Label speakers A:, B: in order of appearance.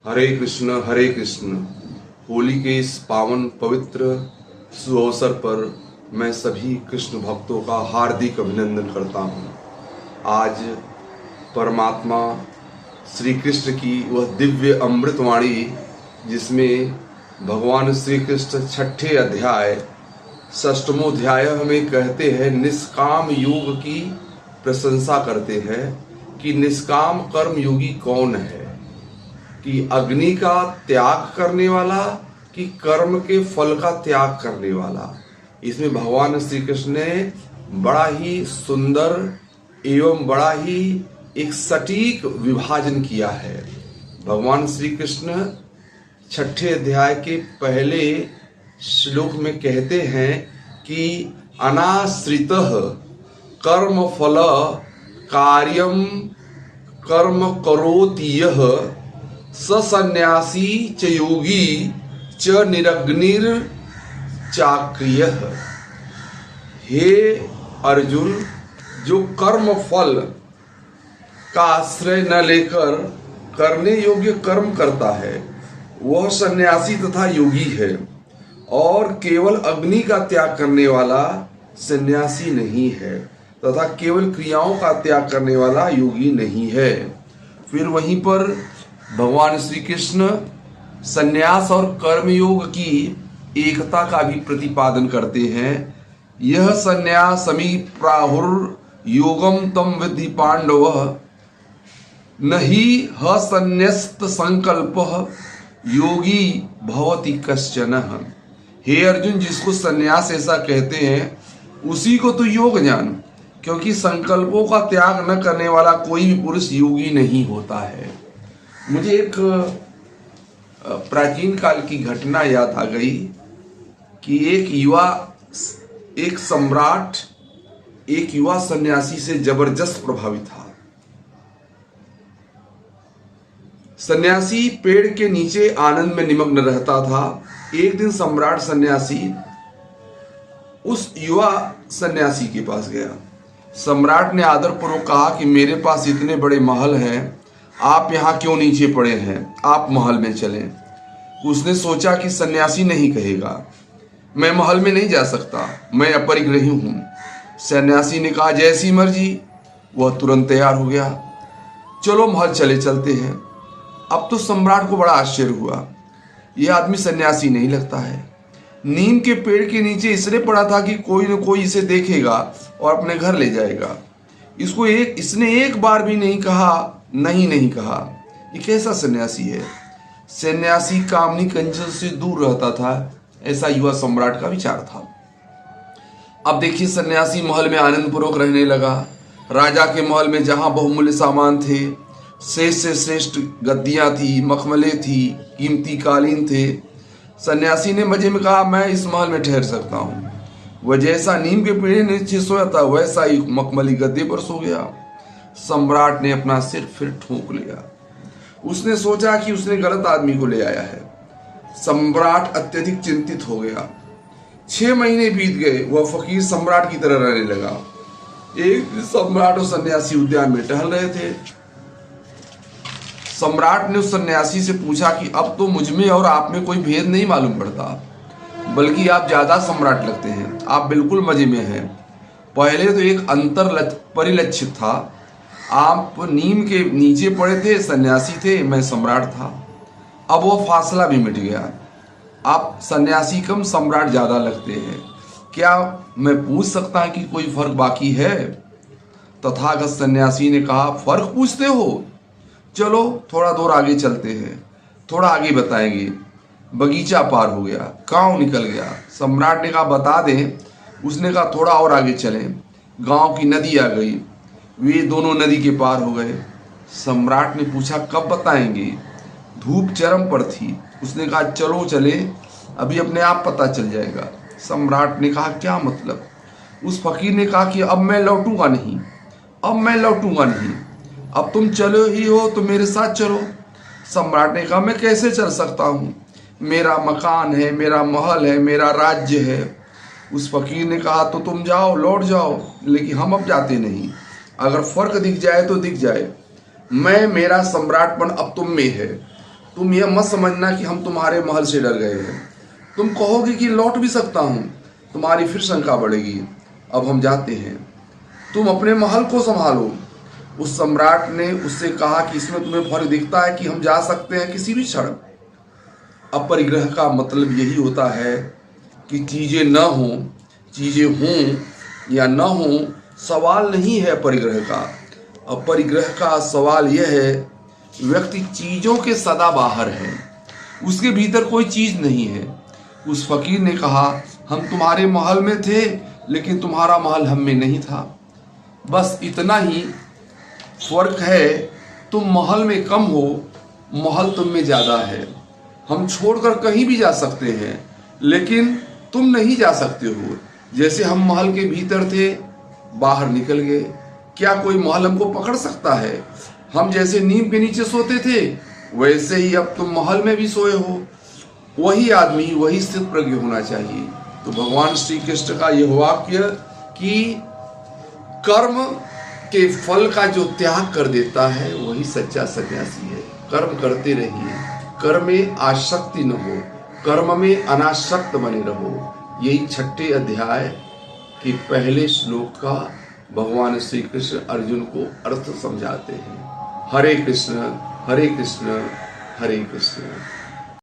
A: हरे कृष्ण। होली के इस पावन पवित्र सुअवसर पर मैं सभी कृष्ण भक्तों का हार्दिक अभिनंदन करता हूँ। आज परमात्मा श्री कृष्ण की वह दिव्य अमृतवाणी जिसमें भगवान श्री कृष्ण छठे अध्याय षष्ठमोध्याय हमें कहते हैं, निष्काम योग की प्रशंसा करते हैं कि निष्काम कर्म योगी कौन है, कि अग्नि का त्याग करने वाला कि कर्म के फल का त्याग करने वाला। इसमें भगवान श्री कृष्ण ने बड़ा ही सुंदर एवं बड़ा ही एक सटीक विभाजन किया है। भगवान श्री कृष्ण छठे अध्याय के पहले श्लोक में कहते हैं कि अनाश्रितः कर्म फल कार्यम कर्म करोति यः स सन्यासी च योगी च निरग्निर चाक्रियः। हे अर्जुन, जो कर्म फल का आश्रय न लेकर करने योग्य कर्म करता है वह सन्यासी तथा योगी है, और केवल अग्नि का त्याग करने वाला सन्यासी नहीं है तथा केवल क्रियाओं का त्याग करने वाला योगी नहीं है। फिर वहीं पर भगवान श्री कृष्ण सन्यास और कर्मयोग की एकता का भी प्रतिपादन करते हैं। यह सन्यासमी प्राहुर योगम तम विद्धि पांडव नहीं ह संन्यस्त संकल्प योगी भवति कश्चन। हे अर्जुन, जिसको सन्यास ऐसा कहते हैं उसी को तो योग जान, क्योंकि संकल्पों का त्याग न करने वाला कोई भी पुरुष योगी नहीं होता है। मुझे एक प्राचीन काल की घटना याद आ गई कि एक सम्राट एक युवा सन्यासी से जबरदस्त प्रभावित था। सन्यासी पेड़ के नीचे आनंद में निमग्न रहता था। एक दिन सम्राट सन्यासी उस युवा सन्यासी के पास गया। सम्राट ने आदरपूर्वक कहा कि मेरे पास इतने बड़े महल हैं, आप यहाँ क्यों नीचे पड़े हैं, आप महल में चलें। उसने सोचा कि सन्यासी नहीं कहेगा, मैं महल में नहीं जा सकता, मैं अपरिग्रही हूँ। सन्यासी ने कहा जैसी मर्जी। वह तुरंत तैयार हो गया, चलो महल चलते हैं। अब तो सम्राट को बड़ा आश्चर्य हुआ, यह आदमी सन्यासी नहीं लगता है। नीम के पेड़ के नीचे इसलिए पड़ा था कि कोई न कोई इसे देखेगा और अपने घर ले जाएगा। इसने एक बार भी नहीं कहा नहीं कहा। ये कैसा सन्यासी है? सन्यासी कामनी कंजर से दूर रहता था, ऐसा युवा सम्राट का विचार था। अब देखिए, सन्यासी महल में आनंद पूर्वक रहने लगा। राजा के महल में जहां बहुमूल्य सामान थे, श्रेष्ठ से श्रेष्ठ गद्दियां थी, मखमले थी, कीमती कालीन थे, सन्यासी ने मजे में कहा मैं इस महल में ठहर सकता हूँ। वह जैसा नीम के पेड़ नीचे सोया था वैसा ही मखमली गद्दे पर सो गया। सम्राट ने अपना सिर फिर ठोक लिया। उसने सोचा कि उसने गलत आदमी को ले आया है। सम्राट अत्यधिक चिंतित हो गया। 6 महीने बीत गए, वह फकीर सम्राट की तरह रहने लगा। एक दिन सम्राट और सन्यासी उद्यान में टहल रहे थे। सम्राट ने उस सन्यासी से पूछा कि अब तो मुझमें और आप में कोई भेद नहीं मालूम पड़ता, बल्कि आप ज्यादा सम्राट लगते हैं, आप बिल्कुल मजे में हैं। पहले तो एक अंतर परिलक्षित था, आप नीम के नीचे पड़े थे, सन्यासी थे, मैं सम्राट था। अब वो फासला भी मिट गया, आप सन्यासी कम सम्राट ज्यादा लगते हैं। क्या मैं पूछ सकता हूं कि कोई फर्क बाकी है? तथागत सन्यासी ने कहा फर्क पूछते हो, चलो थोड़ा दूर आगे चलते हैं, थोड़ा आगे बताएंगे। बगीचा पार हो गया, गांव निकल गया। सम्राट ने कहा बता दें। उसने कहा थोड़ा और आगे चलें। गांव की नदी आ गई, वे दोनों नदी के पार हो गए। सम्राट ने पूछा कब बताएंगे? धूप चरम पर थी। उसने कहा चलो चले, अभी अपने आप पता चल जाएगा। सम्राट ने कहा क्या मतलब? उस फकीर ने कहा कि अब मैं लौटूंगा नहीं, अब तुम चलो ही हो तो मेरे साथ चलो। सम्राट ने कहा मैं कैसे चल सकता हूँ, मेरा मकान है, मेरा महल है, मेरा राज्य है। उस फकीर ने कहा तो तुम जाओ, लौट जाओ, लेकिन हम अब जाते नहीं। अगर फर्क दिख जाए तो दिख जाए, मेरा सम्राटपन अब तुम में है, तुम यह मत समझना कि हम तुम्हारे महल से डर गए हैं। तुम कहोगे कि लौट भी सकता हूँ, तुम्हारी फिर शंका बढ़ेगी। अब हम जाते हैं, तुम अपने महल को संभालो। उस सम्राट ने उससे कहा कि इसमें तुम्हें फर्क दिखता है कि हम जा सकते हैं किसी भी क्षण। अपरिग्रह का मतलब यही होता है कि चीजें न हों, चीजें हों या न हों, सवाल नहीं है परिग्रह का। अपरिग्रह का सवाल यह है, व्यक्ति चीजों के सदा बाहर है, उसके भीतर कोई चीज नहीं है। उस फकीर ने कहा, हम तुम्हारे महल में थे लेकिन तुम्हारा महल हम में नहीं था। बस इतना ही फर्क है, तुम महल में कम हो, महल तुम में ज्यादा है। हम छोड़कर कहीं भी जा सकते हैं लेकिन तुम नहीं जा सकते हो। जैसे हम महल के भीतर थे, बाहर निकल गए, क्या कोई महल हमको पकड़ सकता है? हम जैसे नीम के नीचे सोते थे वैसे ही अब तुम महल में भी सोए हो। वही आदमी वही स्थित प्रज्ञ होना चाहिए। तो भगवान श्री कृष्ण का यह वाक्य कि कर्म के फल का जो त्याग कर देता है वही सच्चा सन्यासी है। कर्म करते रहिए, कर्म में आसक्ति न हो, कर्म में अनासक्त बने रहो। यही 6ठे अध्याय के पहले श्लोक का भगवान श्री कृष्ण अर्जुन को अर्थ समझाते हैं। हरे कृष्ण हरे कृष्ण हरे कृष्ण।